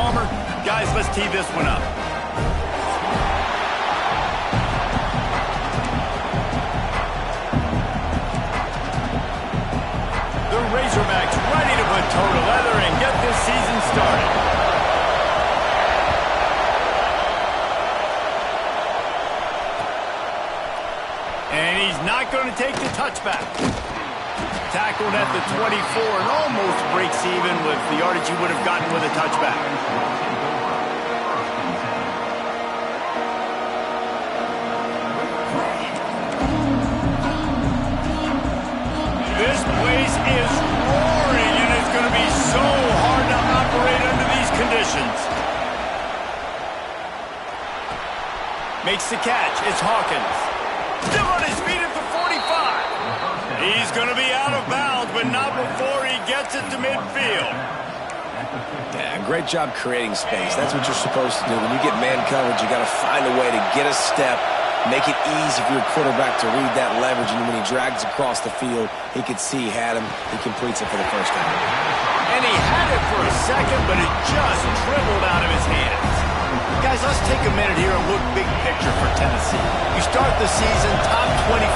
Palmer. Guys, let's tee this one up. The Razorbacks ready to put toe to leather and get this season started. And he's not going to take the touchback. Tackled at the 24 and almost breaks even with the yardage he would have gotten with a touchback. This place is roaring, and it's going to be so hard to operate under these conditions. Makes the catch. It's Hawkins. Still on his feet at the 45. He's going to be out of bounds, but not before he gets it to midfield. Yeah, great job creating space. That's what you're supposed to do. When you get man coverage, you got to find a way to get a step, make it easy for your quarterback to read that leverage, and when he drags across the field, he could see he had him. He completes it for the first down. And he had it for a second, but it just dribbled out of his hands. Guys, let's take a minute here and look big picture for Tennessee. You start the season top 25.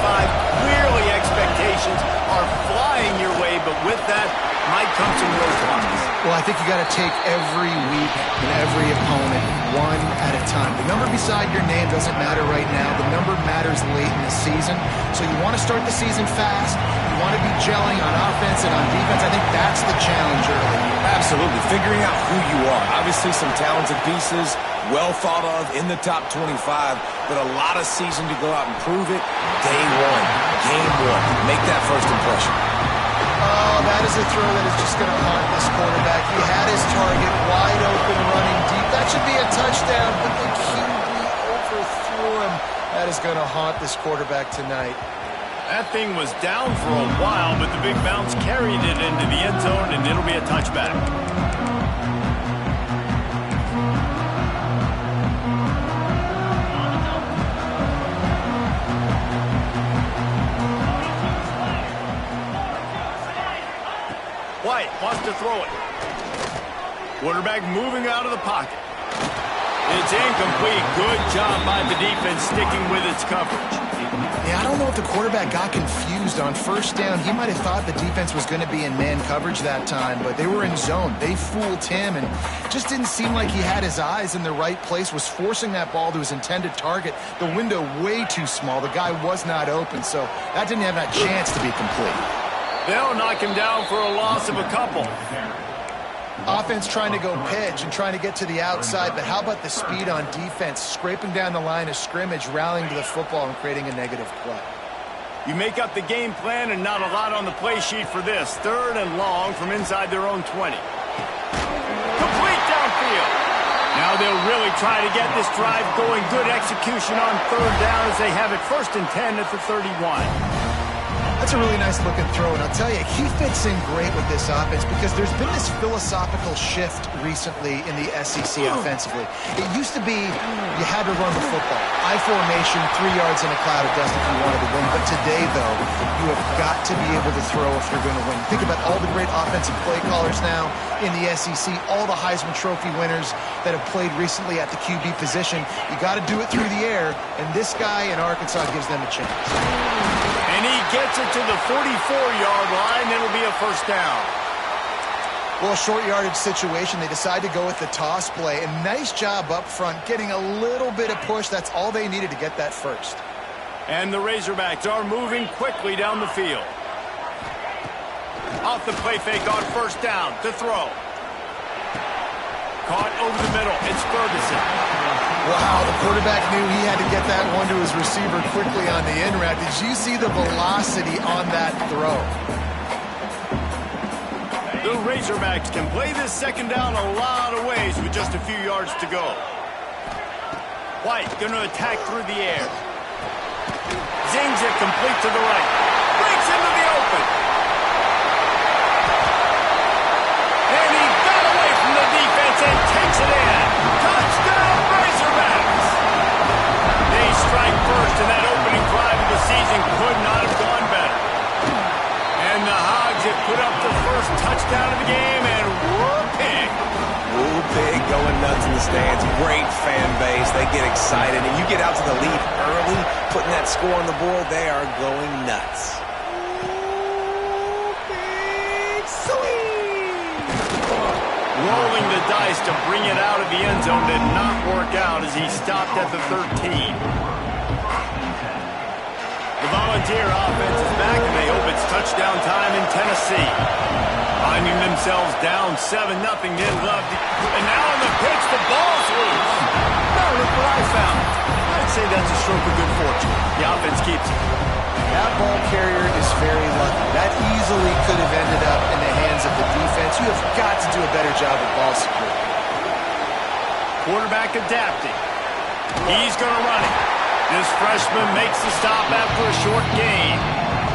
Clearly expectations are flying your way, but with that might come some roadblocks. Well, I think you got to take every week and every opponent one at a time. The number beside your name doesn't matter right now. The number matters late in the season. So you want to start the season fast. You want to be gelling on offense and on defense. I think that's the challenge early. Absolutely. Figuring out who you are. Obviously some talented pieces, well thought of in the top 25, but a lot of season to go out and prove it. Day one, game one. Make that first impression. Oh, that is a throw that is just going to haunt this quarterback. He had his target wide open, running deep. That should be a touchdown, but the QB overthrew him. That is going to haunt this quarterback tonight. That thing was down for a while, but the big bounce carried it into the end zone, and it'll be a touchback. White wants to throw it. Quarterback moving out of the pocket. It's incomplete. Good job by the defense sticking with its coverage. Yeah, I don't know if the quarterback got confused on first down. He might have thought the defense was going to be in man coverage that time, but they were in zone. They fooled him and just didn't seem like he had his eyes in the right place, was forcing that ball to his intended target. The window way too small. The guy was not open, so that didn't have that chance to be complete. They'll knock him down for a loss of a couple. Offense trying to go pitch and trying to get to the outside, but how about the speed on defense, scraping down the line of scrimmage, rallying to the football and creating a negative play. You make up the game plan and not a lot on the play sheet for this. Third and long from inside their own 20. Complete downfield. Now they'll really try to get this drive going. Good execution on third down as they have it 1st and 10 at the 31. That's a really nice looking throw, and I'll tell you, he fits in great with this offense because there's been this philosophical shift recently in the SEC offensively. It used to be you had to run the football. I formation, 3 yards in a cloud of dust if you wanted to win. But today, though, you have got to be able to throw if you're going to win. Think about all the great offensive play callers now in the SEC, all the Heisman Trophy winners that have played recently at the QB position. You got to do it through the air, and this guy in Arkansas gives them a chance. And he gets it to the 44-yard line. It'll be a first down. Well, short yardage situation. They decide to go with the toss play. And nice job up front, getting a little bit of push. That's all they needed to get that first. And the Razorbacks are moving quickly down the field. Off the play fake on first down to throw. Caught over the middle. It's Ferguson. Wow, the quarterback knew he had to get that one to his receiver quickly on the in route. Did you see the velocity on that throw? The Razorbacks can play this second down a lot of ways with just a few yards to go. White going to attack through the air. Zings it complete to the right. Breaks into the open. And he got away from the defense and takes it in. Touchdown Razorbacks! They strike first, and that opening drive of the season could not have gone better. And the Hogs have put up the first touchdown of the game, and whoop-pig. Whoop-pig going stands, great fan base. They get excited, and you get out to the lead early, putting that score on the board, they are going nuts. Big swing! Rolling the dice to bring it out of the end zone did not work out as he stopped at the 13. The Volunteer offense is back, and they hope it's touchdown time in Tennessee. Finding themselves down 7-0, they'd love to. And now on the pitch, the ball's loose. Now look what I found. I'd say that's a stroke of good fortune. The offense keeps it. That ball carrier is very lucky. That easily could have ended up in the hands of the defense. You have got to do a better job of ball security. Quarterback adapting. He's going to run it. This freshman makes the stop after a short gain.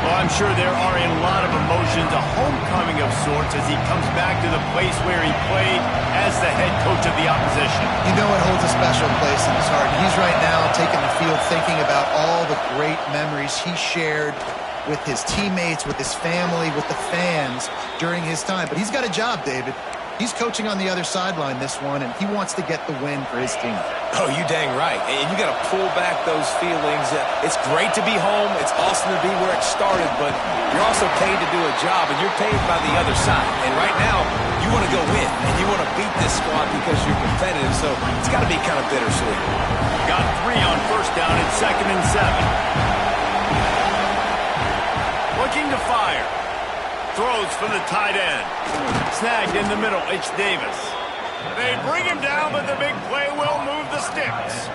Well, I'm sure there are a lot of emotions, a homecoming of sorts as he comes back to the place where he played as the head coach of the opposition. You know it holds a special place in his heart. He's right now taking the field thinking about all the great memories he shared with his teammates, with his family, with the fans during his time. But he's got a job, David. He's coaching on the other sideline this one, and he wants to get the win for his team. Oh, you dang right. And you got to pull back those feelings. It's great to be home. It's awesome to be where it started, but you're also paid to do a job, and you're paid by the other side. And right now, you want to go win, and you want to beat this squad because you're competitive, so it's got to be kind of bittersweet. Got 3 on first down and 2nd and 7. Looking to fire. Throws from the tight end. Snagged in the middle, it's Davis. They bring him down, but the big play will move the sticks.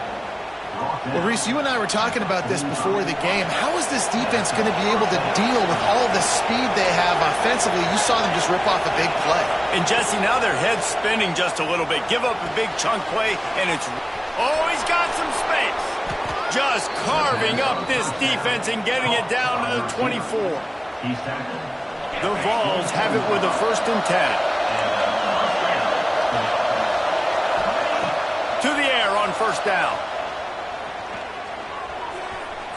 Well, Reese, you and I were talking about this before the game. How is this defense going to be able to deal with all the speed they have offensively? You saw them just rip off a big play. And, Jesse, now their head's spinning just a little bit. Give up a big chunk play, and it's... Oh, he's got some space. Just carving up this defense and getting it down to the 24. The Vols have it with a 1st and 10. To the air on first down.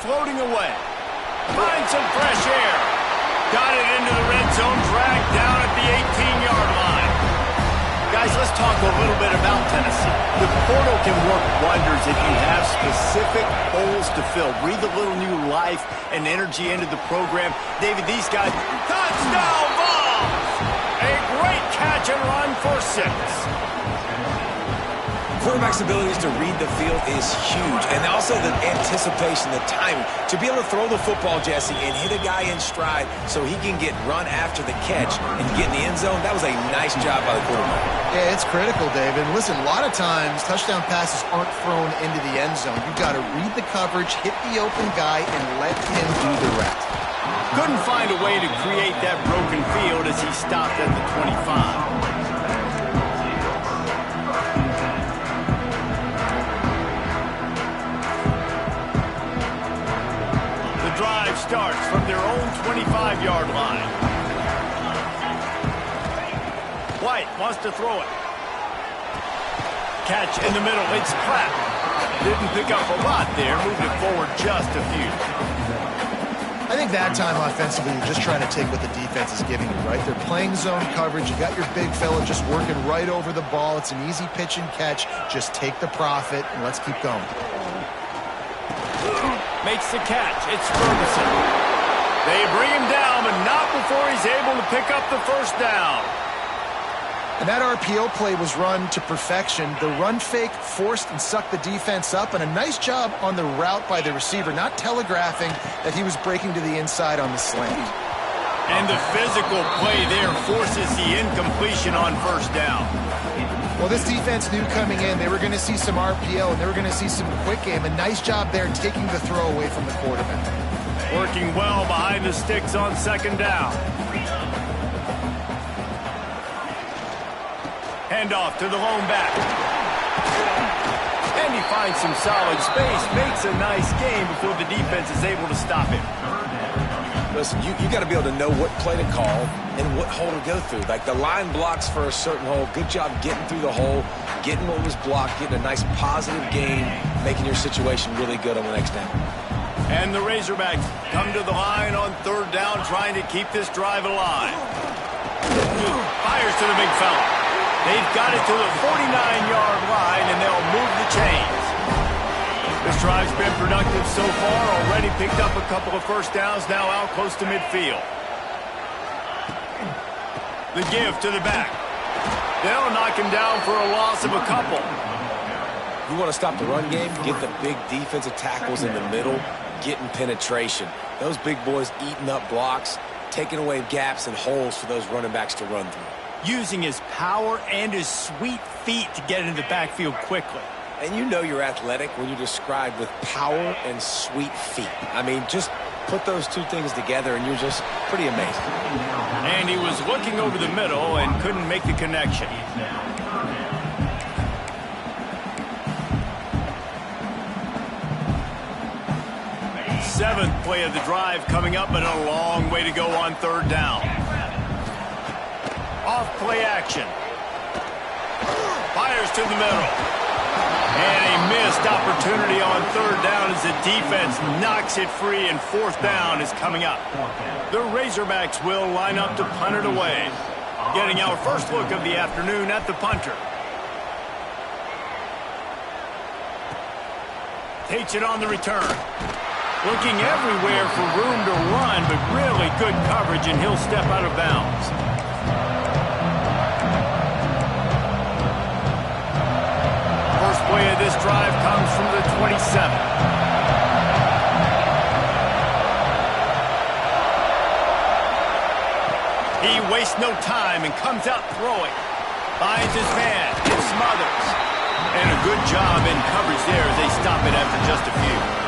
Floating away. Finds some fresh air. Got it into the red zone, dragged down at the 18-yard line. Guys, let's talk a little bit about Tennessee. The portal can work wonders if you have specific holes to fill. Breathe a little new life and energy into the program. David, these guys... Touchdown Vols! A great catch and run for 6. Quarterback's abilities to read the field is huge, and also the anticipation, the timing. To be able to throw the football, Jesse, and hit a guy in stride so he can get run after the catch and get in the end zone, that was a nice job by the quarterback. Yeah, it's critical, David. Listen, a lot of times touchdown passes aren't thrown into the end zone. You've got to read the coverage, hit the open guy, and let him do the rest. Couldn't find a way to create that broken field as he stopped at the 25. Drive starts from their own 25-yard line. White wants to throw it. Catch in the middle. It's Pratt. Didn't pick up a lot there. Moved it forward just a few. I think that time offensively, you're just trying to take what the defense is giving you, right? They're playing zone coverage. You got your big fella just working right over the ball. It's an easy pitch and catch. Just take the profit, and let's keep going. Makes the catch. It's Ferguson. They bring him down, but not before he's able to pick up the first down. And that RPO play was run to perfection. The run fake forced and sucked the defense up, and a nice job on the route by the receiver, not telegraphing that he was breaking to the inside on the slant. And the physical play there forces the incompletion on first down. Well, this defense knew coming in they were going to see some RPO and they were going to see some quick game. A nice job there taking the throw away from the quarterback. Working well behind the sticks on second down. Handoff to the lone back. And he finds some solid space, makes a nice game before the defense is able to stop him. Listen, you got to be able to know what play to call and what hole to go through. Like the line blocks for a certain hole. Good job getting through the hole, getting what was blocked, getting a nice positive gain, making your situation really good on the next down. And the Razorbacks come to the line on third down, trying to keep this drive alive. Fires to the big fella. They've got it to the 49-yard line, and they'll move the chains. This drive's been productive so far. Already picked up a couple of first downs, now out close to midfield. The give to the back. They'll knock him down for a loss of a couple. You want to stop the run game? Get the big defensive tackles in the middle, getting penetration. Those big boys eating up blocks, taking away gaps and holes for those running backs to run through. Using his power and his sweet feet to get into the backfield quickly. And you know you're athletic when you're described with power and sweet feet. I mean, just put those two things together and you're just pretty amazing. And he was looking over the middle and couldn't make the connection. Seventh play of the drive coming up, and a long way to go on third down. Off play action. Fires to the middle. And a missed opportunity on third down as the defense knocks it free, and fourth down is coming up. The Razorbacks will line up to punt it away. Getting our first look of the afternoon at the punter. Takes it on the return. Looking everywhere for room to run, but really good coverage, and he'll step out of bounds. First play of this drive comes from the 27. He wastes no time and comes out throwing. Finds his man. It smothers. And a good job in coverage there as they stop it after just a few.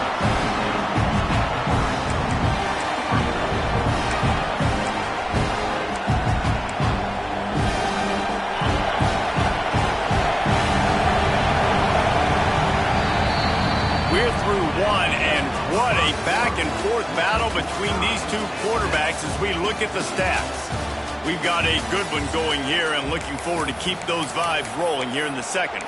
One, and what a back-and-forth battle between these two quarterbacks as we look at the stats. We've got a good one going here, and looking forward to keep those vibes rolling here in the second.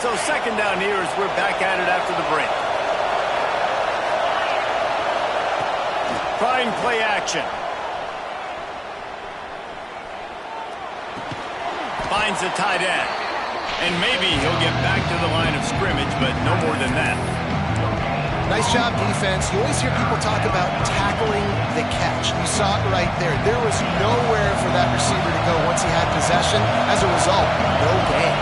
So second down here as we're back at it after the break. Trying play action. Finds the tight end. And maybe he'll get back to the line of scrimmage, but no more than that. Nice job, defense. You always hear people talk about tackling the catch. You saw it right there. There was nowhere for that receiver to go once he had possession. As a result, no gain.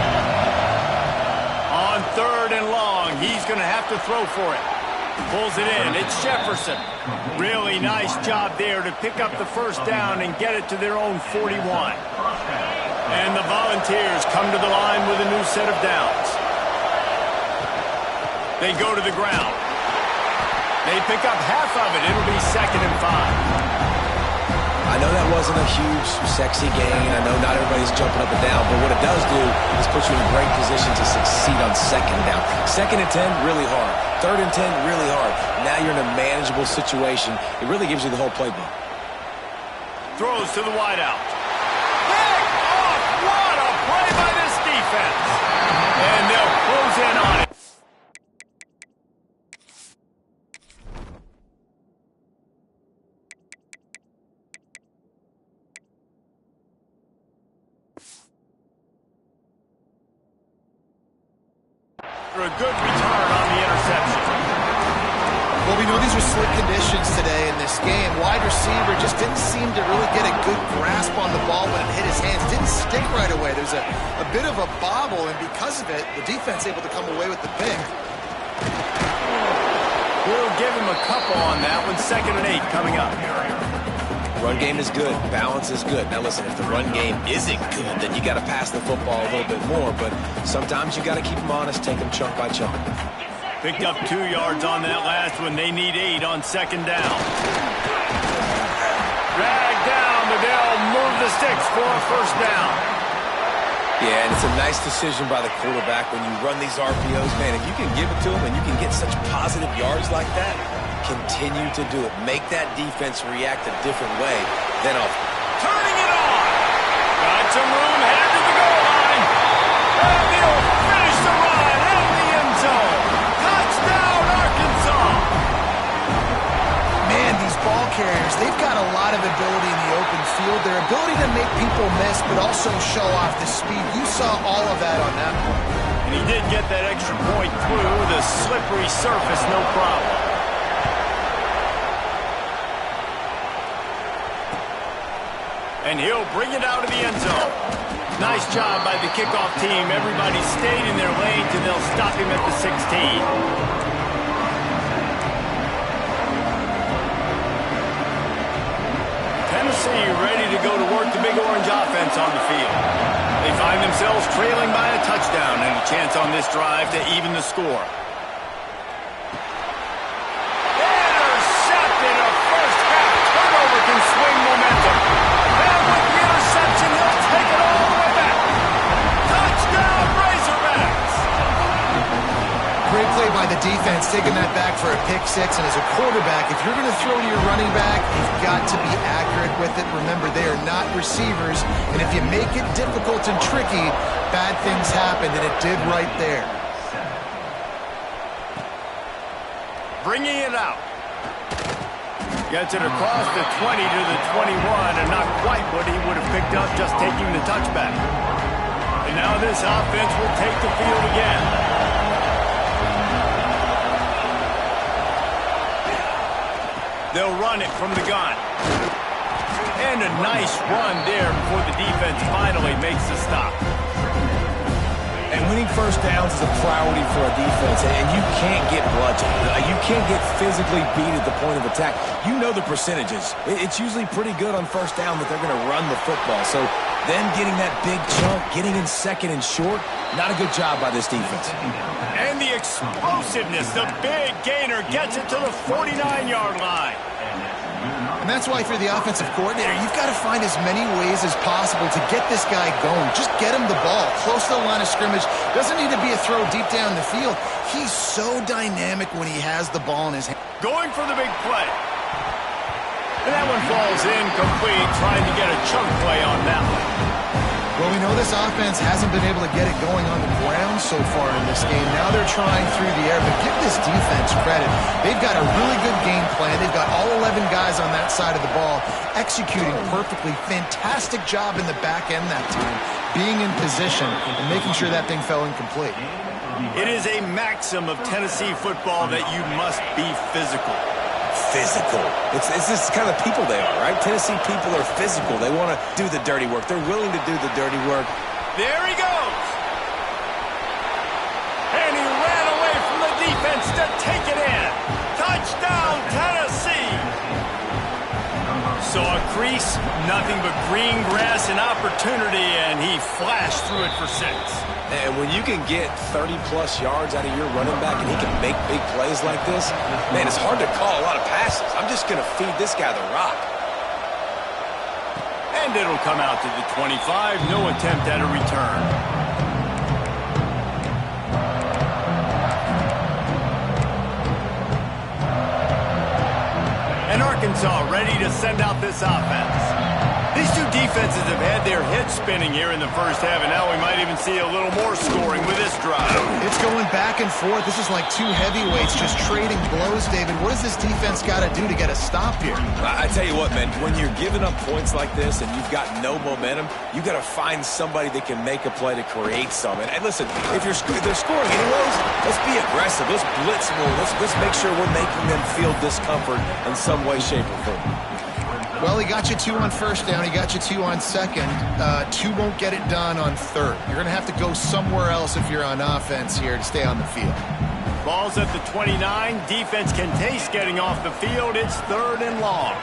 On third and long, he's going to have to throw for it. Pulls it in. It's Jefferson. Really nice job there to pick up the first down and get it to their own 41. And the Volunteers come to the line with a new set of downs. They go to the ground. They pick up half of it. It'll be 2nd and 5. I know that wasn't a huge, sexy gain. I know not everybody's jumping up and down, but what it does do is put you in a great position to succeed on second down. 2nd and 10, really hard. 3rd and 10, really hard. Now you're in a manageable situation. It really gives you the whole playbook. Throws to the wideout. Pick off! What a play by this defense. And they'll close in on it. For a good return on the interception. Well, we know these are slick conditions today in this game. Wide receiver just didn't seem to really get a good grasp on the ball when it hit his hands. Didn't stick right away. There's a bit of a bobble, and because of it, the defense able to come away with the pick. We'll give him a couple on that one. 2nd and 8 coming up. Run game is good. Balance is good. Now listen, if the run game isn't good, then you got to pass the football a little bit more. But sometimes you got to keep them honest, take them chunk by chunk. Picked up 2 yards on that last one. They need 8 on 2nd down. Dragged down, but they'll move the sticks for a first down. Yeah, and it's a nice decision by the quarterback when you run these RPOs. Man, if you can give it to them and you can get such positive yards like that, continue to do it. Make that defense react a different way than often. Turning it on. Got some room, headed to the goal line. And he'll finish the run in the end zone. Touchdown, Arkansas. carriers, they've got a lot of ability in the open field. Their ability to make people miss, but also show off the speed. You saw all of that on that one. And he did get that extra point through the slippery surface, no problem. And he'll bring it out of the end zone. Nice job by the kickoff team. Everybody stayed in their lanes, and they'll stop him at the 16. Tennessee ready to go to work the Big Orange offense on the field. They find themselves trailing by a touchdown and a chance on this drive to even the score. Intercepted. A first half turnover can swing momentum. And with the interception, he'll take it all the way back. Touchdown, Razorbacks! Great play by the defense, taking that back for a pick six. And as a quarterback, if you're going to throw to your running back, you've got to be accurate with it. Remember, they are not receivers. And if you make it difficult and tricky, bad things happen. And it did right there. Bringing it out. Gets it across the 20 to the 21, and not quite what he would have picked up just taking the touchback. And now this offense will take the field again. They'll run it from the gun. And a nice run there before the defense finally makes the stop. And winning first downs is a priority for a defense, and you can't get bludgeoned. You can't get physically beat at the point of attack. You know the percentages. It's usually pretty good on first down that they're going to run the football. So them getting that big chunk, getting in second and short, not a good job by this defense. And the explosiveness, the big gainer gets it to the 49-yard line. And that's why if you're the offensive coordinator, you've got to find as many ways as possible to get this guy going. Just get him the ball close to the line of scrimmage. Doesn't need to be a throw deep down the field. He's so dynamic when he has the ball in his hand. Going for the big play. And that one falls incomplete, trying to get a chunk play on that one. Well, we know this offense hasn't been able to get it going on the ground so far in this game. Now they're trying through the air, but give this defense credit. They've got a really good game plan. They've got all 11 guys on that side of the ball executing perfectly. Fantastic job in the back end that time, being in position and making sure that thing fell incomplete. It is a maxim of Tennessee football that you must be physical. Physical. It's this kind of people they are, right? Tennessee people are physical. They want to do the dirty work. They're willing to do the dirty work. There he goes. And he ran away from the defense to take it in. Touchdown, Tennessee. So a crease, nothing but green grass and opportunity, and he flashed through it for 6. And when you can get 30-plus yards out of your running back and he can make big plays like this, man, it's hard to call a lot of passes. I'm just going to feed this guy the rock. And it'll come out to the 25. No attempt at a return. And Arkansas ready to send out this offense. These two defenses have had their heads spinning here in the first half, and now we might even see a little more scoring with this drive. It's going back and forth. This is like two heavyweights just trading blows, David. What does this defense got to do to get a stop here? I tell you what, man, when you're giving up points like this and you've got no momentum, you got to find somebody that can make a play to create some. And listen, if they're scoring anyways, let's be aggressive. Let's blitz more. Let's make sure we're making them feel discomfort in some way, shape, or form. Well, he got you 2 on first down. He got you 2 on second. 2 won't get it done on third. You're going to have to go somewhere else if you're on offense here to stay on the field. Ball's at the 29. Defense can taste getting off the field. It's 3rd and long.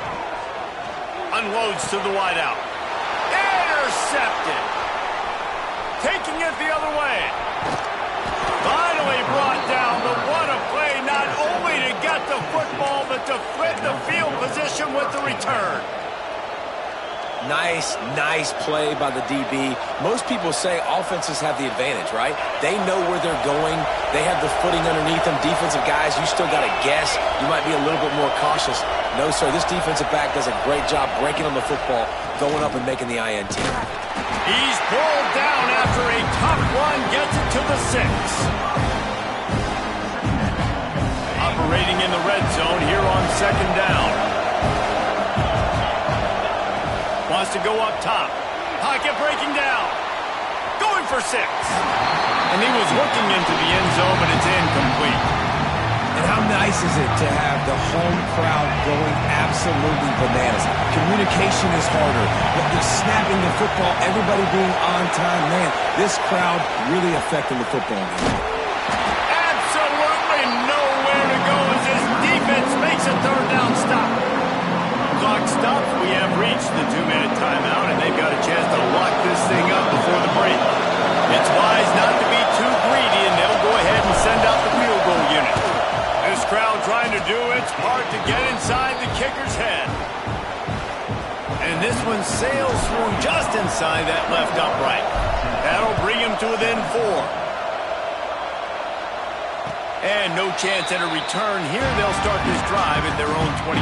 Unloads to the wideout. Intercepted. Taking it the other way. Finally brought down. But what a play, not only to get the football, but to flip the field position with the return. Nice play by the DB. Most people say offenses have the advantage, right? They know where they're going. They have the footing underneath them. Defensive guys, you still got to guess. You might be a little bit more cautious. No, sir, this defensive back does a great job breaking on the football, going up and making the INT. He's pulled down after a tough run, gets it to the 6. Operating in the red zone here on 2nd down. to go up top. Pocket breaking down. Going for 6. And he was looking into the end zone, but it's incomplete. And how nice is it to have the home crowd going absolutely bananas? Communication is harder, but the snapping the football, everybody being on time, man, this crowd really affecting the football game. Absolutely nowhere to go as this defense makes a third down stop. Clock stops. We have reached the 2-minute timeout, and they've got a chance to lock this thing up before the break. It's wise not to be too greedy, and they'll go ahead and send out the field goal unit. This crowd trying to do its part to get inside the kicker's head. And this one sails through just inside that left upright. That'll bring him to within 4. And no chance at a return here. They'll start this drive at their own 25.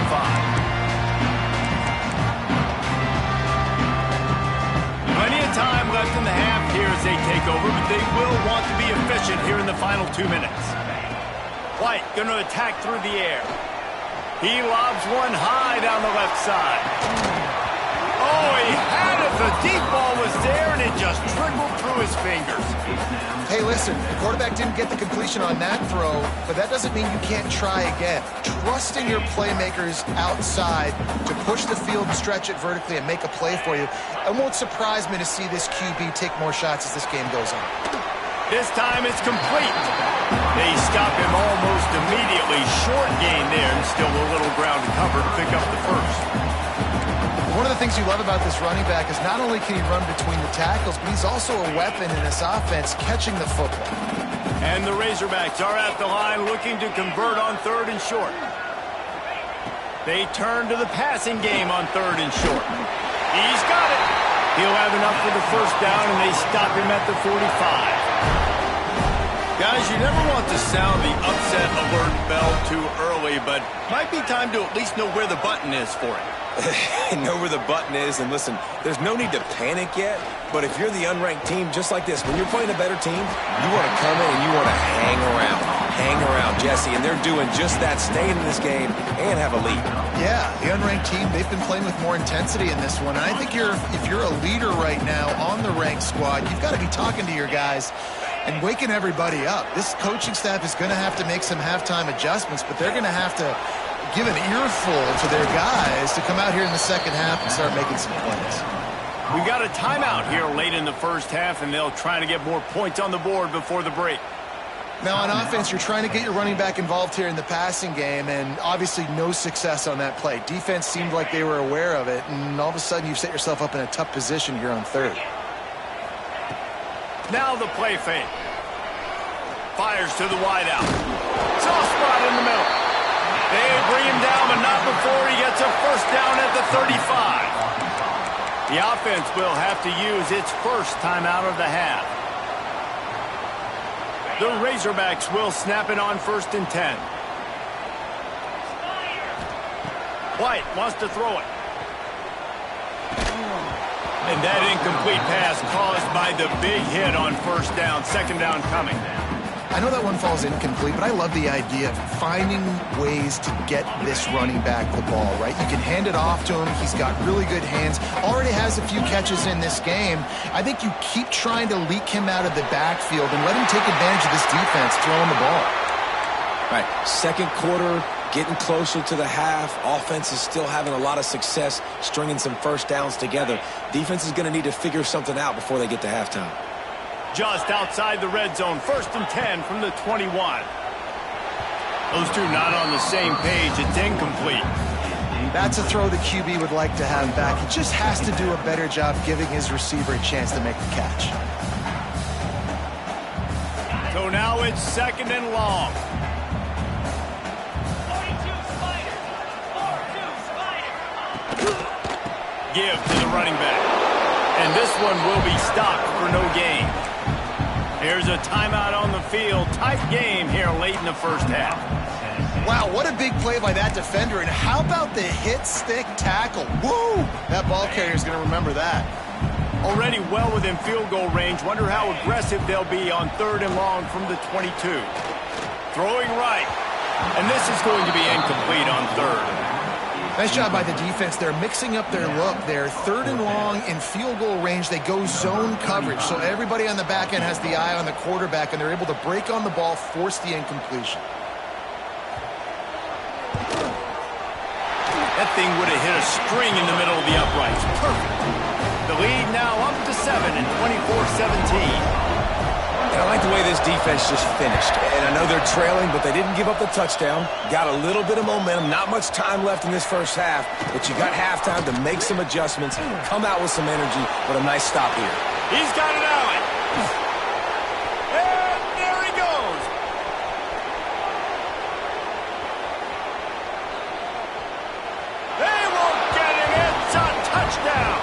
Plenty of time left in the half here as they take over, but they will want to be efficient here in the final 2 minutes. White going to attack through the air. He lobs one high down the left side. Oh, he had it. The deep ball was there, and it just trickled through his fingers. Hey, listen, the quarterback didn't get the completion on that throw, but that doesn't mean you can't try again. Trusting your playmakers outside to push the field and stretch it vertically and make a play for you. It won't surprise me to see this QB take more shots as this game goes on. This time it's complete. They stop him almost immediately. Short gain there, and still a little ground to cover to pick up the first. One of the things you love about this running back is not only can he run between the tackles, but he's also a weapon in this offense catching the football. And the Razorbacks are at the line looking to convert on 3rd and short. They turn to the passing game on 3rd and short. He's got it. He'll have enough for the first down, and they stop him at the 45. Guys, you never want to sound the upset alert bell too early, but might be time to at least know where the button is for it. Know where the button is, and listen, there's no need to panic yet, but if you're the unranked team, just like this, when you're playing a better team, you want to come in and you want to hang around, Jesse, and they're doing just that, staying in this game and have a lead. Yeah, the unranked team, they've been playing with more intensity in this one, and I think if you're a leader right now on the ranked squad, you've got to be talking to your guys and waking everybody up. This coaching staff is going to have to make some halftime adjustments, but they're going to have to give an earful to their guys to come out here in the second half and start making some plays. We've got a timeout here late in the first half, and they'll try to get more points on the board before the break. Now, on offense, you're trying to get your running back involved here in the passing game, and obviously no success on that play. Defense seemed like they were aware of it, and all of a sudden you've set yourself up in a tough position here on 3rd. Now the play fake. Fires to the wideout. Soft spot in the middle. They bring him down, but not before he gets a first down at the 35. The offense will have to use its first timeout of the half. The Razorbacks will snap it on 1st and 10. White wants to throw it. And that incomplete pass caused by the big hit on 1st down. 2nd down coming. I know that one falls incomplete, but I love the idea of finding ways to get this running back the ball, right? You can hand it off to him. He's got really good hands. Already has a few catches in this game. I think you keep trying to leak him out of the backfield and let him take advantage of this defense throwing the ball. Right, 2nd quarter, getting closer to the half. Offense is still having a lot of success stringing some first downs together. Defense is going to need to figure something out before they get to halftime. Just outside the red zone, 1st and 10 from the 21. Those two not on the same page. It's incomplete. That's a throw the QB would like to have back. He just has to do a better job giving his receiver a chance to make the catch. So now it's 2nd and long. Give to the running back. And this one will be stopped for no gain. Here's a timeout on the field. Tight game here late in the first half. Wow, what a big play by that defender. And how about the hit stick tackle? Woo! That ball carrier is going to remember that. Already well within field goal range. Wonder how aggressive they'll be on 3rd and long from the 22. Throwing right. And this is going to be incomplete on 3rd. Nice job by the defense. They're mixing up their look. They're 3rd and long in field goal range. They go zone coverage. So everybody on the back end has the eye on the quarterback, and they're able to break on the ball, force the incompletion. That thing would have hit a string in the middle of the uprights. Perfect. The lead now up to 7 and 24-17. I like the way this defense just finished. And I know they're trailing, but they didn't give up the touchdown. Got a little bit of momentum. Not much time left in this first half, but you got halftime to make some adjustments, come out with some energy, but a nice stop here. He's got it out. And there he goes. They won't get him. It's a touchdown.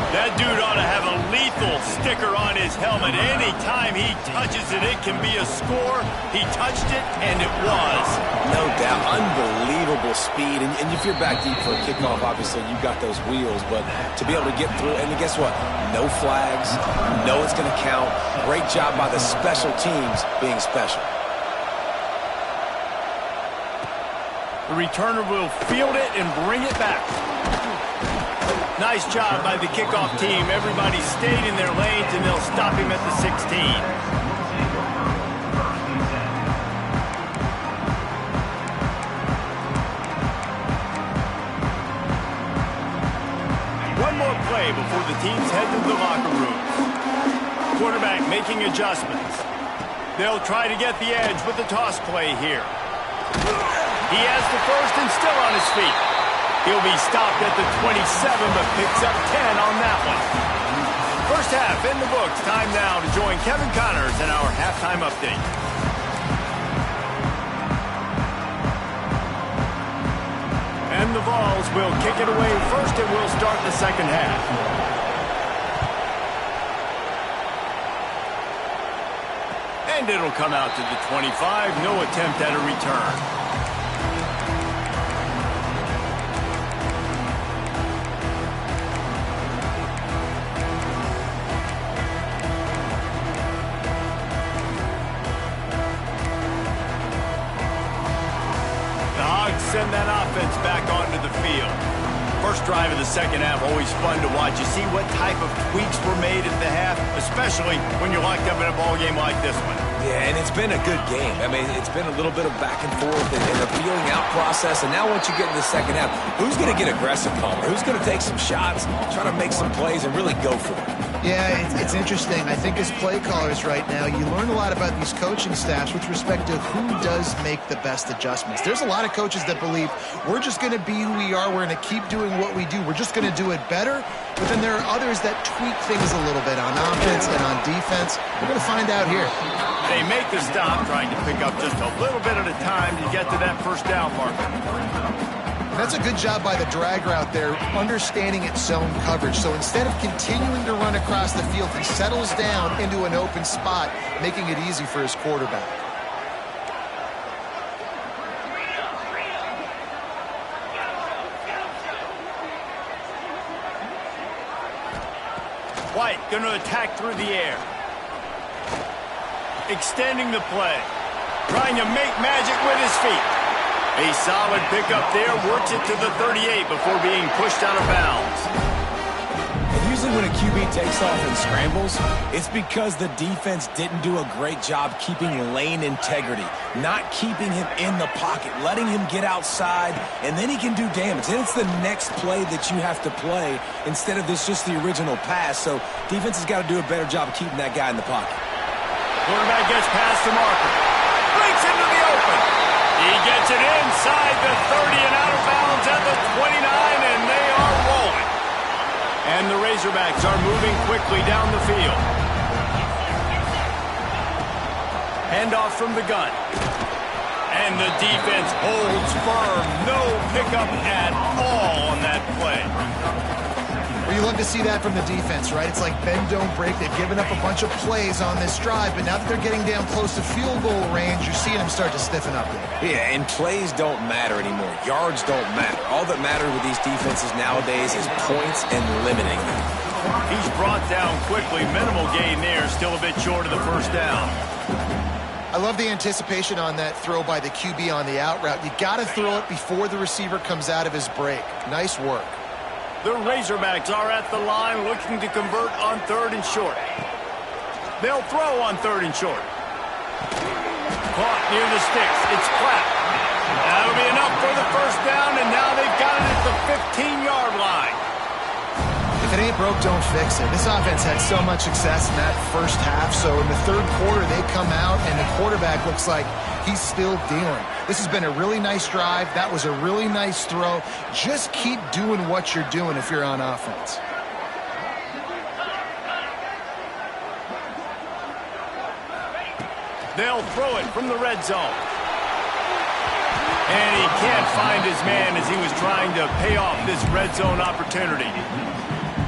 That dude ought to have a lethal sticker on his helmet. Anytime he touches it, it can be a score. He touched it, and it was. No doubt. Unbelievable speed. And if you're back deep for a kickoff, obviously you got those wheels. But to be able to get through, and guess what? No flags. You know it's going to count. Great job by the special teams being special. The returner will field it and bring it back. Nice job by the kickoff team. Everybody stayed in their lanes, and they'll stop him at the 16. One more play before the teams head to the locker rooms. Quarterback making adjustments. They'll try to get the edge with the toss play here. He has the first and still on his feet. He'll be stopped at the 27, but picks up 10 on that one. First half in the books. Time now to join Kevin Connors in our halftime update. And the Vols will kick it away first, and we'll start the second half. And it'll come out to the 25. No attempt at a return. Send that offense back onto the field. First drive of the second half, always fun to watch. You see what type of tweaks were made at the half, especially when you're locked up in a ball game like this one. Yeah, and it's been a good game. I mean, it's been a little bit of back and forth in the feeling out process. And now once you get into the second half, who's going to get aggressive, Palmer? Who's going to take some shots, try to make some plays, and really go for it? Yeah, it's interesting. I think as play callers right now, you learn a lot about these coaching staffs with respect to who does make the best adjustments. There's a lot of coaches that believe we're just going to be who we are. We're going to keep doing what we do. We're just going to do it better. But then there are others that tweak things a little bit on offense and on defense. We're going to find out here. They make the stop, trying to pick up just a little bit at a time to get to that first down marker. That's a good job by the drag route there, understanding its zone coverage. So instead of continuing to run across the field, he settles down into an open spot, making it easy for his quarterback. White going to attack through the air. Extending the play. Trying to make magic with his feet. A solid pickup there, works it to the 38 before being pushed out of bounds. And usually when a QB takes off and scrambles, it's because the defense didn't do a great job keeping lane integrity, not keeping him in the pocket, letting him get outside, and then he can do damage. Then it's the next play that you have to play instead of just the original pass. So defense has got to do a better job of keeping that guy in the pocket. Quarterback gets past the marker. Breaks into the open. He gets it inside the 30 and out of bounds at the 29, and they are rolling. And the Razorbacks are moving quickly down the field. Handoff from the gun. And the defense holds firm. No pickup at all on that play. Well, you love to see that from the defense, right? It's like bend, don't break. They've given up a bunch of plays on this drive, but now that they're getting down close to field goal range, you're seeing them start to stiffen up there. Yeah, and plays don't matter anymore. Yards don't matter. All that matters with these defenses nowadays is points and limiting them. He's brought down quickly. Minimal gain there. Still a bit short of the first down. I love the anticipation on that throw by the QB on the out route. You got to throw it before the receiver comes out of his break. Nice work. The Razorbacks are at the line looking to convert on 3rd and short. They'll throw on 3rd and short. Caught near the sticks. It's clapped. That'll be enough for the first down, and now they've got it at the 15-yard line. If it ain't broke, don't fix it. This offense had so much success in that first half, so in the 3rd quarter, they come out, and the quarterback looks like he's still dealing. This has been a really nice drive. That was a really nice throw. Just keep doing what you're doing if you're on offense. They'll throw it from the red zone. And he can't find his man as he was trying to pay off this red zone opportunity.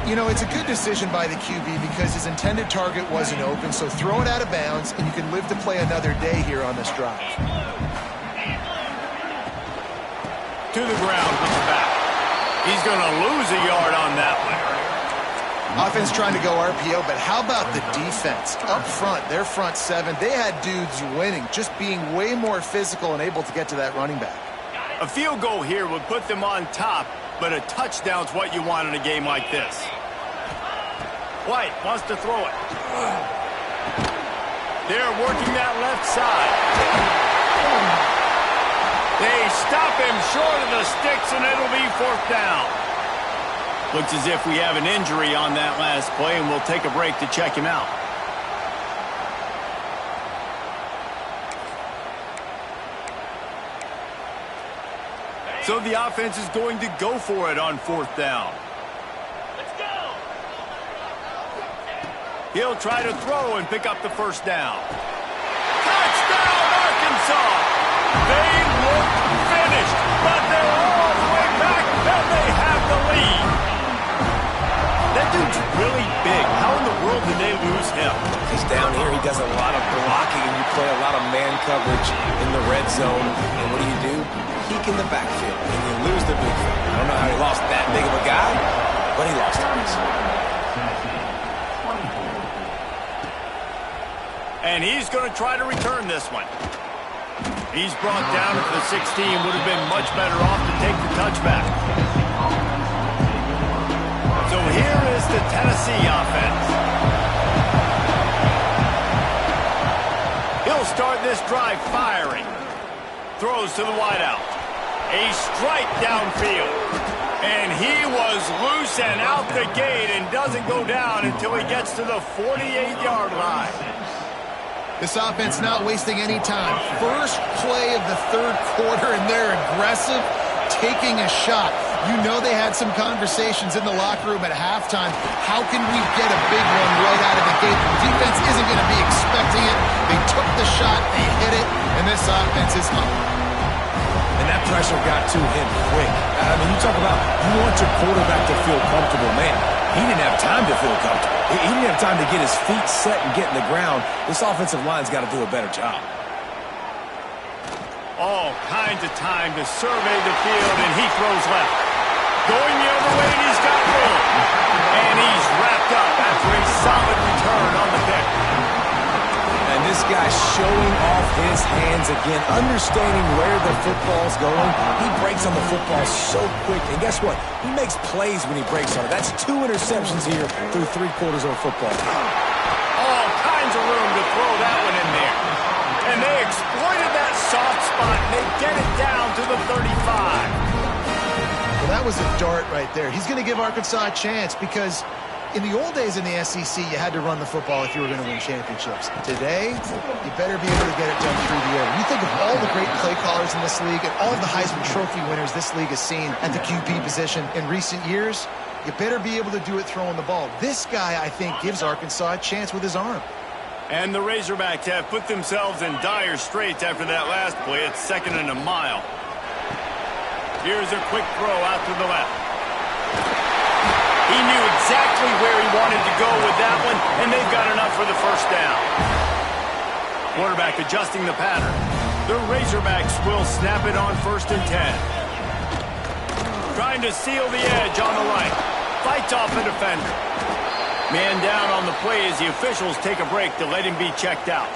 You know, it's a good decision by the QB because his intended target wasn't open, so throw it out of bounds, and you can live to play another day here on this drive. To the ground with the back. He's going to lose a yard on that one. Offense trying to go RPO, but how about the defense? Up front, their front 7, they had dudes winning, just being way more physical and able to get to that running back. A field goal here would put them on top, but a touchdown's what you want in a game like this. White wants to throw it. They're working that left side. They stop him short of the sticks, and it'll be 4th down. Looks as if we have an injury on that last play, and we'll take a break to check him out. So the offense is going to go for it on 4th down. Let's go! He'll try to throw and pick up the first down. Touchdown, Arkansas! They look finished, but they're all the way back, and they have the lead. That dude's really big. How in the world did they lose him? Because down here he does a lot of blocking, and you play a lot of man coverage in the red zone. And what do? Peek in the backfield, and you lose the big field. I don't know how he lost that big of a guy, but he lost him. And he's going to try to return this one. He's brought down to the 16. Would have been much better off to take the touchback. So here is the Tennessee offense. He'll start this drive firing. Throws to the wideout. A strike downfield. And he was loose and out the gate and doesn't go down until he gets to the 48-yard line. This offense not wasting any time. First play of the 3rd quarter, and they're aggressive, taking a shot. You know they had some conversations in the locker room at halftime. How can we get a big one right out of the gate? The defense isn't going to be expecting it. They took the shot, they hit it, and this offense is up. And that pressure got to him quick. I mean, you talk about you want your quarterback to feel comfortable. Man, he didn't have time to feel comfortable. He didn't have time to get his feet set and get in the ground. This offensive line's got to do a better job. All kinds of time to survey the field, and he throws left. Going the other way, and he's got room. And he's wrapped up after a solid return on the pick. And this guy's showing off his hands again, understanding where the football's going. He breaks on the football so quick, and guess what? He makes plays when he breaks on it. That's 2 interceptions here through 3 quarters of a football. All kinds of room to throw that one in there. And they exploited that soft spot, and they get it down to the 35. Well, that was a dart right there. He's going to give Arkansas a chance because in the old days in the SEC, you had to run the football if you were going to win championships. Today, you better be able to get it done through the air. When you think of all the great play callers in this league and all of the Heisman Trophy winners this league has seen at the QB position in recent years, you better be able to do it throwing the ball. This guy, I think, gives Arkansas a chance with his arm. And the Razorbacks have put themselves in dire straits after that last play. It's 2nd and a mile. Here's a quick throw out to the left. He knew exactly where he wanted to go with that one, and they've got enough for the first down. Quarterback adjusting the pattern. The Razorbacks will snap it on 1st and 10. Trying to seal the edge on the right. Fights off the defender. Man down on the play as the officials take a break to let him be checked out.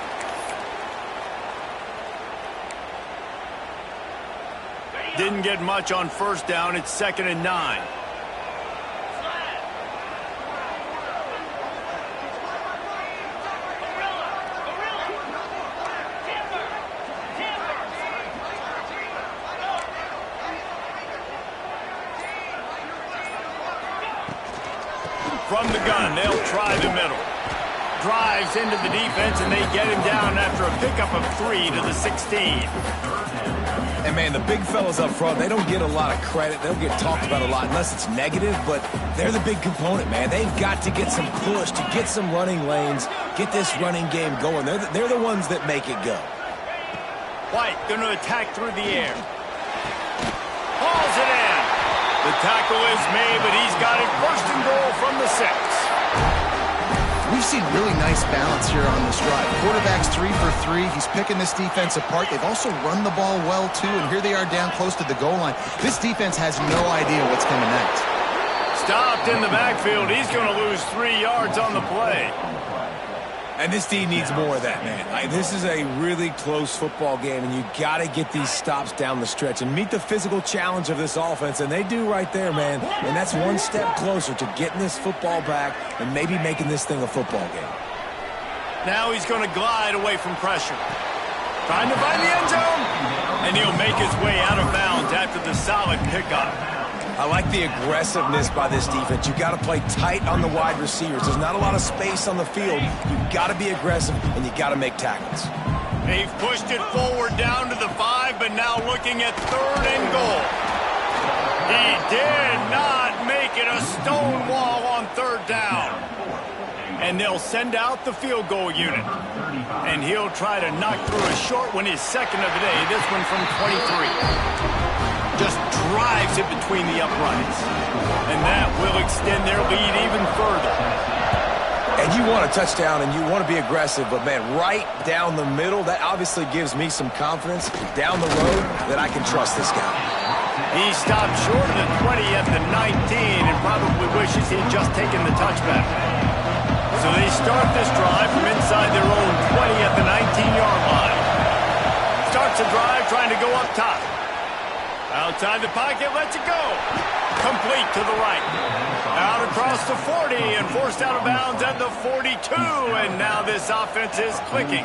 Didn't get much on first down. It's 2nd and 9. From the gun, they'll try the middle. Drives into the defense, and they get him down after a pickup of 3 to the 16. And, man, the big fellas up front, they don't get a lot of credit. They don't get talked about a lot unless it's negative, but they're the big component, man. They've got to get some push, to get some running lanes, get this running game going. They're the ones that make it go. White going to attack through the air. Hauls it in. The tackle is made, but he's got it 1st and goal from the 6. We've seen really nice balance here on this drive. Quarterback's 3 for 3. He's picking this defense apart. They've also run the ball well, too, and here they are down close to the goal line. This defense has no idea what's coming next. Stopped in the backfield. He's going to lose 3 yards on the play. And this team needs more of that, man. This is a really close football game, and you got to get these stops down the stretch and meet the physical challenge of this offense, and they do right there, man. And that's one step closer to getting this football back and maybe making this thing a football game. Now he's going to glide away from pressure. Trying to find the end zone, and he'll make his way out of bounds after the solid pickup. I like the aggressiveness by this defense. You've got to play tight on the wide receivers. There's not a lot of space on the field. You've got to be aggressive, and you've got to make tackles. They've pushed it forward down to the 5, but now looking at 3rd and goal. He did not make it a stone wall on 3rd down. And they'll send out the field goal unit. And he'll try to knock through a short one, his 2nd of the day, this one from 23. Just drives it between the uprights. And that will extend their lead even further. And you want a touchdown and you want to be aggressive, but, man, right down the middle, that obviously gives me some confidence down the road that I can trust this guy. He stopped short of the 20 at the 19 and probably wishes he'd just taken the touchback. So they start this drive from inside their own 20 at the 19-yard line. Starts a drive trying to go up top. Outside the pocket, lets it go. Complete to the right. Out across the 40 and forced out of bounds at the 42. And now this offense is clicking.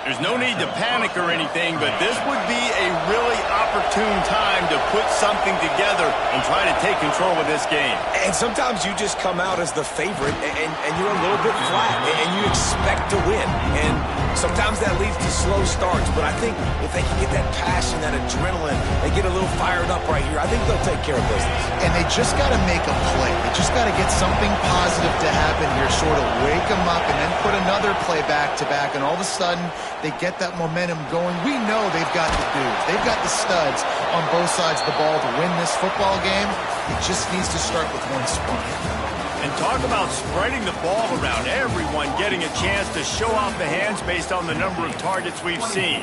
There's no need to panic or anything, but this would be a really opportune time to put something together and try to take control of this game. And sometimes you just come out as the favorite, and you're a little bit flat, and you expect to win. And sometimes that leads to slow starts, but I think if they can get that passion, that adrenaline, they get a little fired up right here, I think they'll take care of business. And they just got to make a play. They just got to get something positive to happen here, sort of wake them up, and then put another play back-to-back, and all of a sudden, they get that momentum going. We know they've got the dudes. They've got the studs on both sides of the ball to win this football game. It just needs to start with one spark. And talk about spreading the ball around. Everyone getting a chance to show off the hands based on the number of targets we've seen.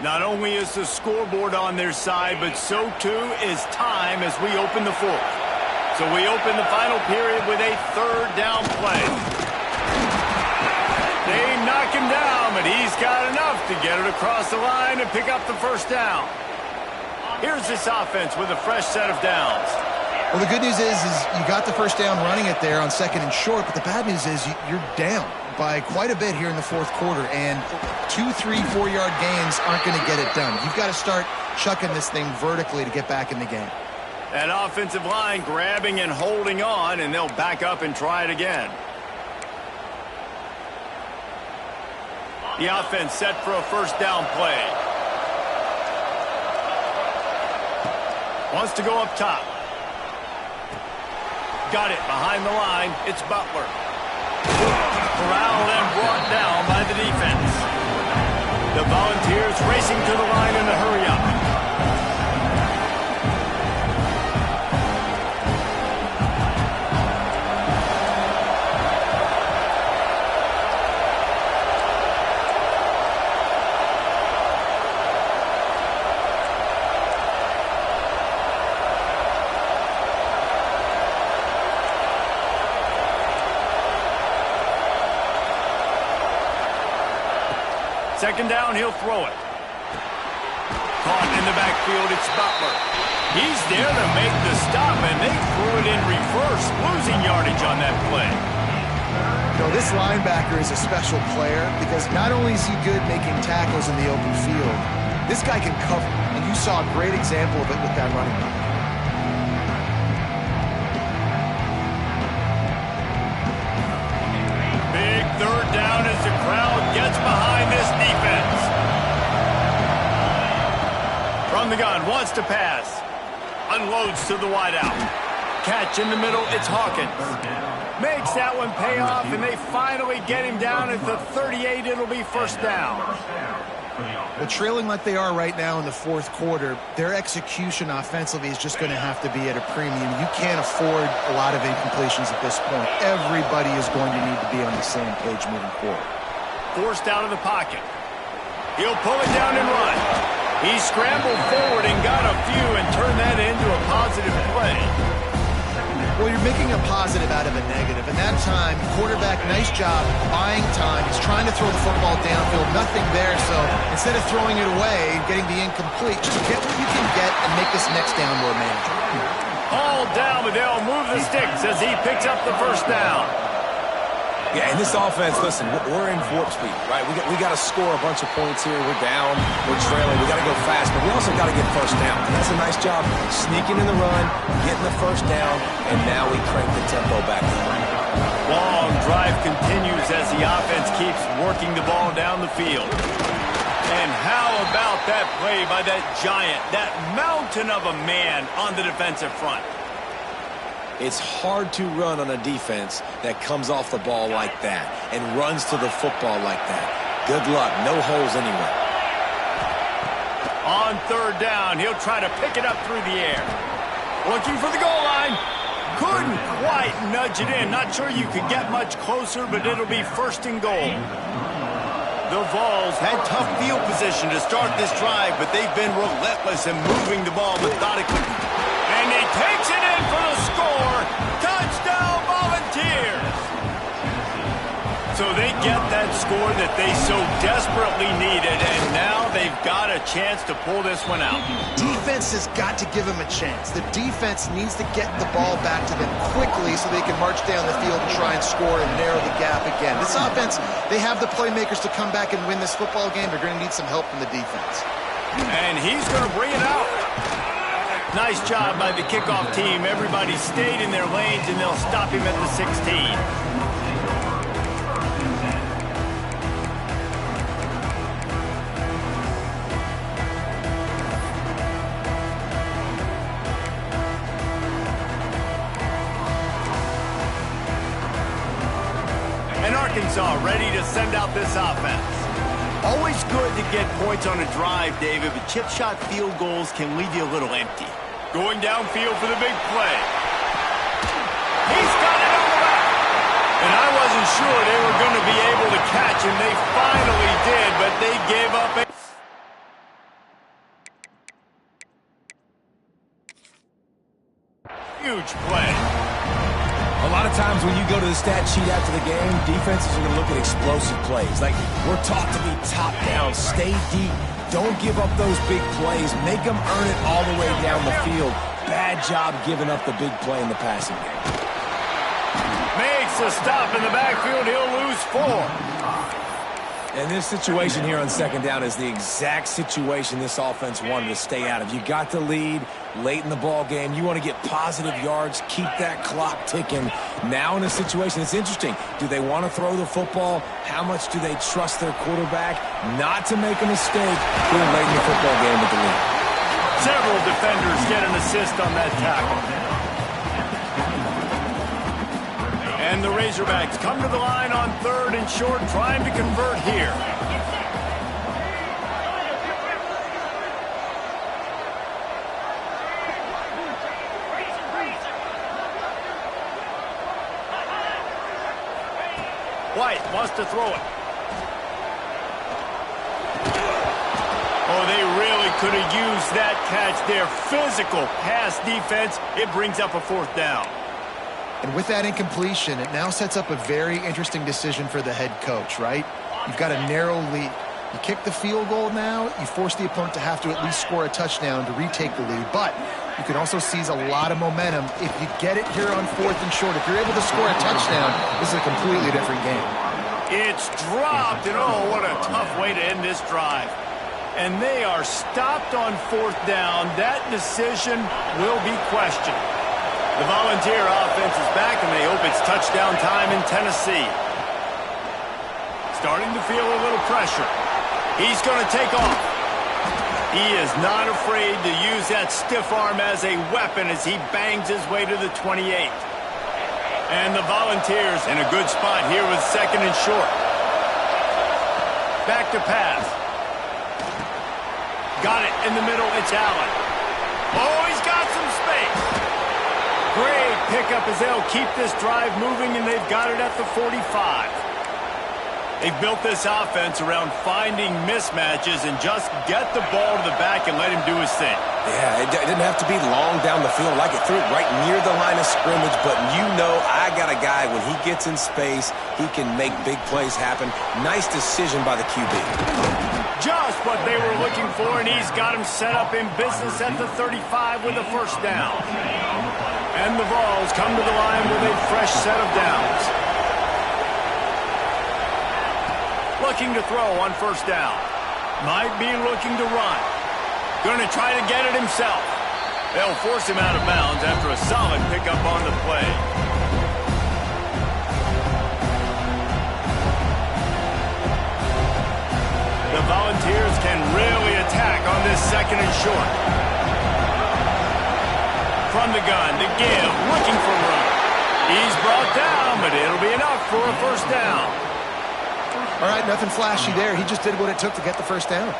Not only is the scoreboard on their side, but so too is time as we open the 4th. So we open the final period with a 3rd down play. They knock him down, but he's got enough to get it across the line and pick up the 1st down. Here's this offense with a fresh set of downs. Well, the good news is you got the 1st down running it there on 2nd and short, but the bad news is you're down by quite a bit here in the 4th quarter, and 2, 3, 4-yard gains aren't going to get it done. You've got to start chucking this thing vertically to get back in the game. That offensive line grabbing and holding on, and they'll back up and try it again. The offense set for a 1st down play. Wants to go up top. Got it behind the line. It's Butler. Corralled and brought down by the defense. The Volunteers racing to the line in a hurry-up. Second down, he'll throw it. Caught in the backfield, it's Butler. He's there to make the stop, and they threw it in reverse, losing yardage on that play. You know, this linebacker is a special player because not only is he good making tackles in the open field, this guy can cover, and you saw a great example of it with that running back. Big third down as the crowd gets behind this defense. From the gun, wants to pass. Unloads to the wideout. Catch in the middle, it's Hawkins. Makes that one pay off, and they finally get him down at the 38. It'll be first down. Well, trailing like they are right now in the fourth quarter, their execution offensively is just going to have to be at a premium. You can't afford a lot of incompletions at this point. Everybody is going to need to be on the same page moving forward. Forced out of the pocket. He'll pull it down and run. He scrambled forward and got a few and turned that into a positive play. Well, you're making a positive out of a negative. And that time, quarterback, nice job buying time. He's trying to throw the football downfield. Nothing there, so instead of throwing it away and getting the incomplete, just get what you can get and make this next down more manageable. All down, but they'll move the sticks as he picks up the first down. Yeah, and this offense, listen, we're in warp speed, right? We got to score a bunch of points here. We're down, we're trailing. We got to go fast, but we also got to get first down. And that's a nice job sneaking in the run, getting the first down, and now we crank the tempo back up. Long drive continues as the offense keeps working the ball down the field. And how about that play by that giant, that mountain of a man on the defensive front? It's hard to run on a defense that comes off the ball like that and runs to the football like that. Good luck. No holes anywhere. On third down, he'll try to pick it up through the air. Looking for the goal line. Couldn't quite nudge it in. Not sure you could get much closer, but it'll be first and goal. The Vols had tough field position to start this drive, but they've been relentless in moving the ball methodically. And he takes it in for the score. Touchdown, Volunteers. So they get that score that they so desperately needed, and now they've got a chance to pull this one out. Defense has got to give them a chance. The defense needs to get the ball back to them quickly so they can march down the field and try and score and narrow the gap again. This offense, they have the playmakers to come back and win this football game. They're going to need some help from the defense. And he's going to bring it out. Nice job by the kickoff team. Everybody stayed in their lanes, and they'll stop him at the 16. And Arkansas ready to send out this offense. Always good to get points on a drive, David, but chip shot field goals can leave you a little empty. Going downfield for the big play. He's got it on the back. And I wasn't sure they were going to be able to catch him. They finally did, but they gave up a huge play. A lot of times when you go to the stat sheet after the game, defenses are going to look at explosive plays. Like, we're taught to be top down, stay deep, don't give up those big plays, make them earn it all the way down the field. Bad job giving up the big play in the passing game. Makes a stop in the backfield. He'll lose 4. And this situation here on second down is the exact situation this offense wanted to stay out of. You got the lead late in the ball game. You want to get positive yards, keep that clock ticking. Now in a situation, it's interesting. Do they want to throw the football? How much do they trust their quarterback not to make a mistake here late in the football game with the lead? Several defenders get an assist on that tackle. And the Razorbacks come to the line on third and short, trying to convert here. White wants to throw it. Oh, they really could have used that catch there. Physical pass defense. It brings up a fourth down. And with that incompletion, it now sets up a very interesting decision for the head coach, right? You've got a narrow lead. You kick the field goal now, you force the opponent to have to at least score a touchdown to retake the lead. But you can also seize a lot of momentum if you get it here on 4th and short. If you're able to score a touchdown, this is a completely different game. It's dropped, and oh, what a tough way to end this drive. And they are stopped on 4th down. That decision will be questioned. The Volunteer offense is back, and they hope it's touchdown time in Tennessee. Starting to feel a little pressure. He's going to take off. He is not afraid to use that stiff arm as a weapon as he bangs his way to the 28. And the Volunteers in a good spot here with 2nd and short. Back to pass. Got it in the middle. It's Allen. Oh, he's got some space. Great pickup as they'll keep this drive moving, and they've got it at the 45. They've built this offense around finding mismatches and just get the ball to the back and let him do his thing. Yeah, it didn't have to be long down the field. Like it threw it right near the line of scrimmage, but you know I got a guy, when he gets in space, he can make big plays happen. Nice decision by the QB. Just what they were looking for, and he's got him set up in business at the 35 with a 1st down. And the Vols come to the line with a fresh set of downs. Looking to throw on 1st down. Might be looking to run. Going to try to get it himself. They'll force him out of bounds after a solid pickup on the play. The Volunteers can really attack on this 2nd and short. From the gun, to give, looking for room. He's brought down, but it'll be enough for a 1st down. All right, nothing flashy there. He just did what it took to get the 1st down.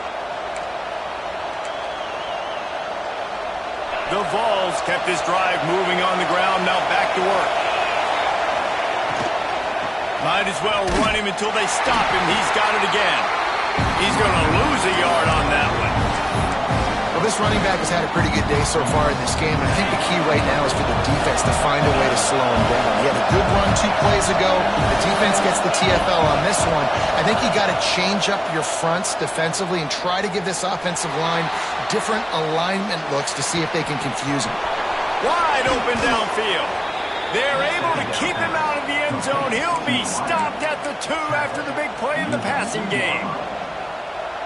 The Vols kept this drive moving on the ground, now back to work. Might as well run him until they stop him. He's got it again. He's going to lose a yard on that one. Well, this running back has had a pretty good day so far in this game, and I think the key right now is for the defense to find a way to slow him down. He had a good run 2 plays ago. The defense gets the TFL on this one. I think you got to change up your fronts defensively and try to give this offensive line different alignment looks to see if they can confuse him. Wide open downfield. They're able to keep him out of the end zone. He'll be stopped at the 2 after the big play in the passing game.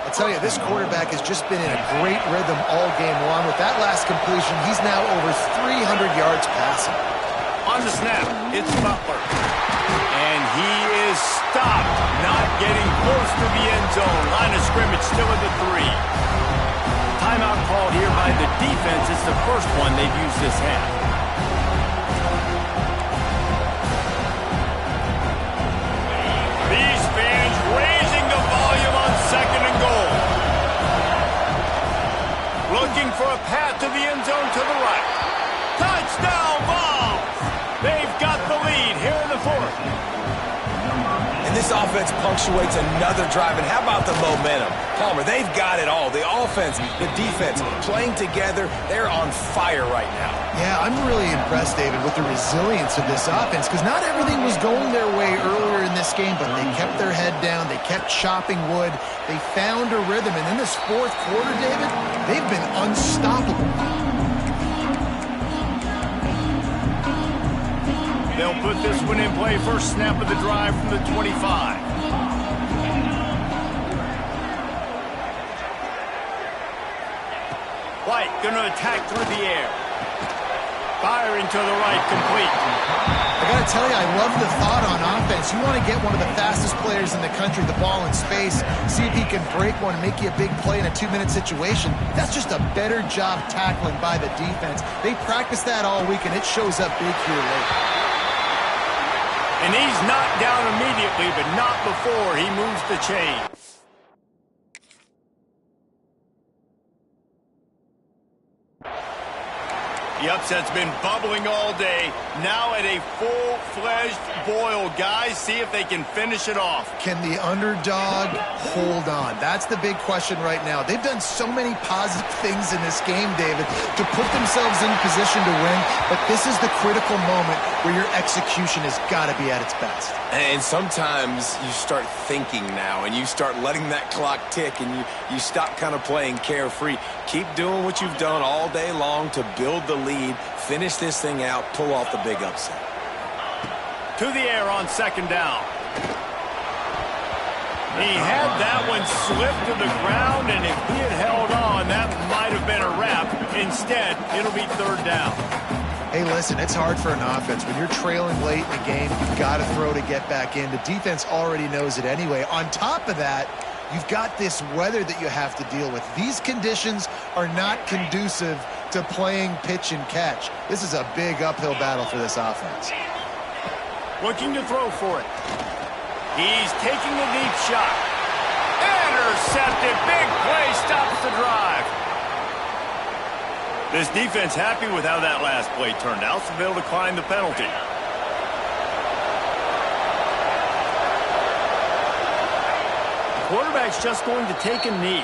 I'll tell you, this quarterback has just been in a great rhythm all game long. With that last completion, he's now over 300 yards passing. On the snap, it's Butler. And he is stopped, not getting close to the end zone. Line of scrimmage still at the 3. Timeout called here by the defense. It's the first one they've used this half. These fans raising the volume on 2nd and goal. Looking for a path to the end zone to the right. Touchdown Vols! They've got the lead here in the 4th. And this offense punctuates another drive. And how about the momentum? Palmer, they've got it all. The offense, the defense, playing together. They're on fire right now. Yeah, I'm really impressed, David, with the resilience of this offense, because not everything was going their way earlier in this game, but they kept their head down. They kept chopping wood. They found a rhythm. And in this 4th quarter, David, they've been unstoppable. They'll put this one in play. First snap of the drive from the 25. White going to attack through the air. Firing to the right, complete. I got to tell you, I love the thought on offense. You want to get one of the fastest players in the country the ball in space, see if he can break one and make you a big play in a 2-minute situation. That's just a better job tackling by the defense. They practice that all week, and it shows up big here late. And he's knocked down immediately, but not before he moves the chain. The upset's been bubbling all day. Now at a full-fledged boil. Guys, see if they can finish it off. Can the underdog hold on? That's the big question right now. They've done so many positive things in this game, David, to put themselves in position to win, but this is the critical moment where your execution has got to be at its best. And sometimes you start thinking now, and you start letting that clock tick, and you stop kind of playing carefree. Keep doing what you've done all day long to build the lead, finish this thing out, pull off the big upset. To the air on second down. He had that one slipped to the ground, and if he had held on, that might have been a wrap. Instead, it'll be third down. Hey, listen, it's hard for an offense. When you're trailing late in the game, you've got to throw to get back in. The defense already knows it anyway. On top of that, you've got this weather that you have to deal with. These conditions are not conducive to playing pitch and catch. This is a big uphill battle for this offense. Looking to throw for it. He's taking a deep shot. Intercepted. Big play stops the drive. This defense happy with how that last play turned out, so they'll decline the penalty. The quarterback's just going to take a knee.